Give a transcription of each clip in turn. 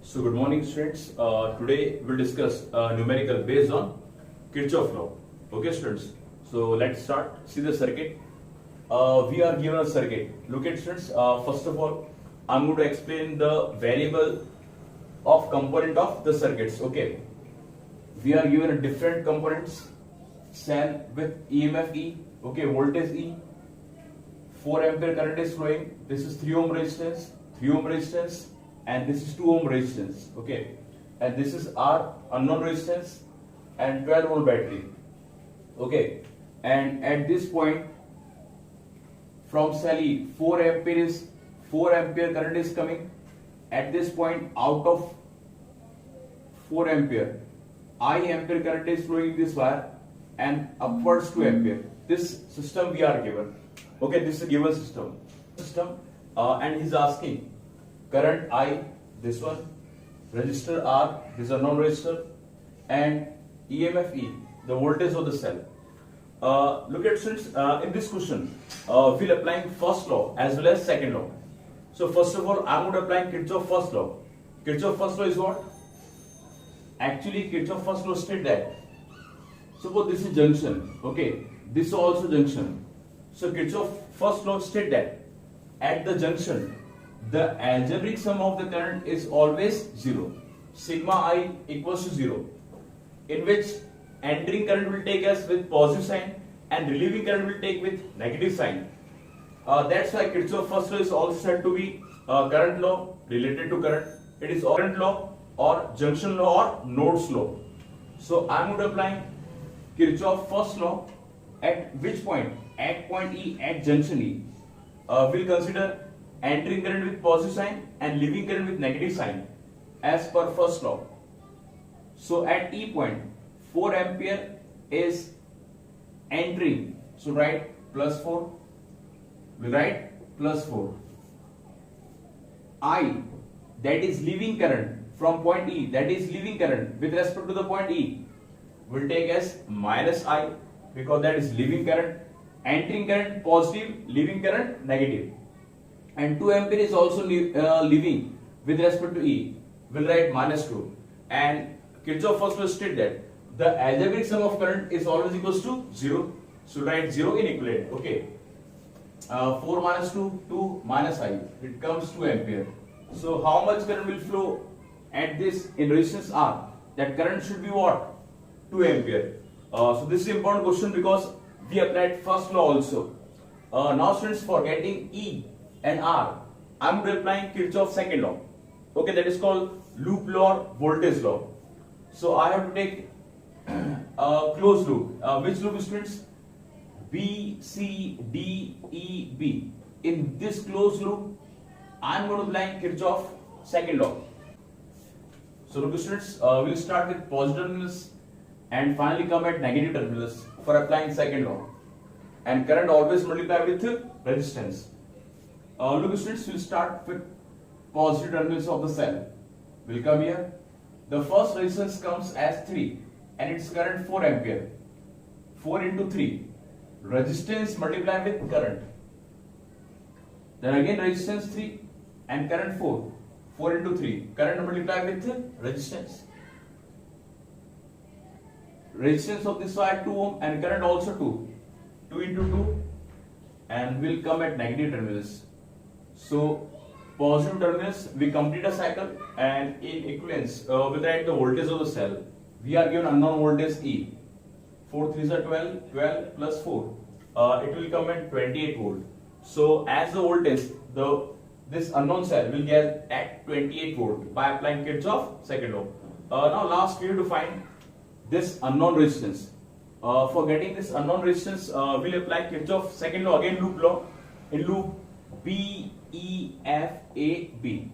So good morning students. Today we'll discuss numerical based on Kirchhoff law. Okay students. So let's start. See the circuit. We are given a circuit. Look at students. First of all, I'm going to explain the variable of component of the circuits. Okay. We are given a different components. Cell with EMF E. Okay. Voltage E. 4 ampere current is flowing. This is 3 ohm resistance. 3 ohm resistance. And this is 2 ohm resistance, okay, and this is our unknown resistance and 12 volt battery, okay, and at this point from cell E 4 ampere current is coming. At this point, out of 4 ampere, I ampere current is flowing in this wire and upwards 2 ampere. This system we are given, okay, this is a given system, and he's asking current I, this one, resistor R, this is a non-resistor, and EMF E, the voltage of the cell. Look at students, in this question, we'll applying first law as well as second law. So first of all, I'm going to apply Kirchhoff first law. Kirchhoff first law is what? Actually, Kirchhoff first law states that, suppose this is junction, okay, this is also junction. So Kirchhoff first law states that at the junction, the algebraic sum of the current is always 0. Sigma I equals to 0, in which entering current will take us with positive sign and relieving current will take with negative sign. That's why Kirchhoff first law is also said to be current law related to current. It is current law or junction law or nodes law. So I am going to apply Kirchhoff first law at which point? At point E, at junction E. We'll consider entering current with positive sign and leaving current with negative sign as per first law. So at E point, 4 ampere is entering. So write plus 4. We write plus 4. I, that is leaving current from point E, that is leaving current with respect to the point E, will take as minus I, because that is leaving current. Entering current positive, leaving current negative. And 2 ampere is also leaving with respect to E. We'll write minus 2. And Kirchhoff first law states that the algebraic sum of current is always equals to 0. So write 0 in equivalent. Okay. 4 minus 2, 2 minus I. It comes 2 ampere. So how much current will flow at this in resistance R? That current should be what? 2 ampere. So this is an important question because we applied first law also. Now students, for getting E and R, I'm applying Kirchhoff second law. Okay, that is called loop law or voltage law. So I have to take a closed loop. Which loop, students? B, C, D, E, B. In this closed loop, I'm going to apply Kirchhoff second law. So look, students, we'll start with positive terminals and finally come at negative terminals for applying second law. And current always multiply with resistance. Look students, we'll start with positive terminals of the cell. We'll come here. The first resistance comes as 3 and its current 4 ampere. 4 into 3. Resistance multiplied with current. Then again resistance 3 and current 4. 4 into 3. Current multiplied with resistance. Resistance of this wire 2 ohm and current also 2. 2 into 2 and we'll come at negative terminals. So positive terminals, we complete a cycle and in equivalence we write the voltage of the cell. We are given unknown voltage E. 4 3s are 12, 12 plus 4. It will come at 28 volt. So as the voltage, this unknown cell will get at 28 volt by applying Kirchhoff second law. Now last we have to find this unknown resistance. For getting this unknown resistance, we'll apply Kirchhoff second law, again loop law, in loop B, E, F, A, B,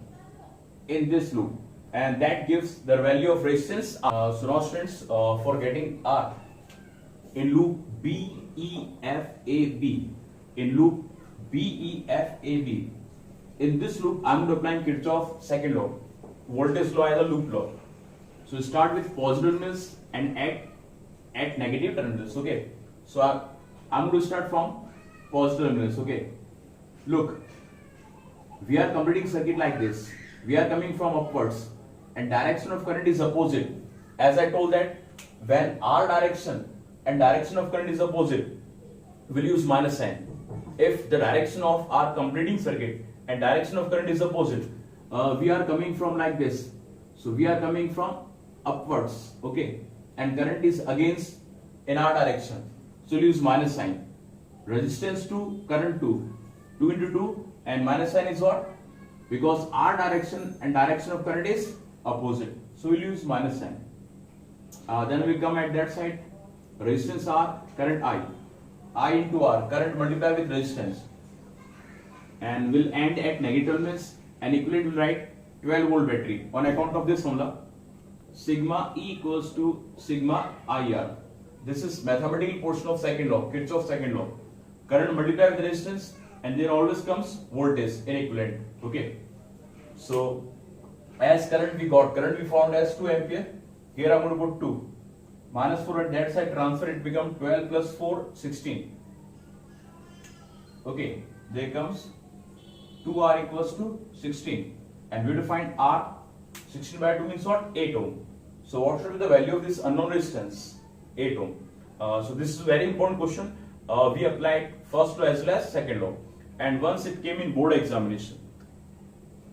in this loop, and that gives the value of resistance. So now students, for getting R in loop B, E, F, A, B, in loop B, E, F, A, B, in this loop I'm applying Kirchhoff second law, voltage law as a loop law. So start with positive terminals and at negative terminals. Okay, so I'm going to start from positive terminals. Okay, look, we are completing circuit like this. We are coming from upwards. and direction of current is opposite, as I told that when R direction and direction of current is opposite, we'll use minus sign. If the direction of our completing circuit and direction of current is opposite, we are coming from like this. So we are coming from upwards, okay, and current is against in our direction. So we'll use minus sign. Resistance to current 2 into 2, and minus sign is what? Because our direction and direction of current is opposite. So we'll use minus sign. Then we come at that side. Resistance R, current I into R, current multiplied with resistance, and will end at negative means, and equivalent will write 12 volt battery. On account of this formula, sigma E equals to sigma IR. This is mathematical portion of second law, Kirchhoff's second law. Current multiplied with resistance, and there always comes voltage in equivalent. Okay. So as current we found as 2 ampere. Here I'm going to put 2. Minus 4 at that side, transfer, it becomes 12 plus 4, 16. Okay, there comes 2R equals to 16. And we have to find R. 16 by 2 means what? 8 ohm. So what should be the value of this unknown resistance? 8 ohm. So this is a very important question. We applied first law as well as second law. And once it came in board examination,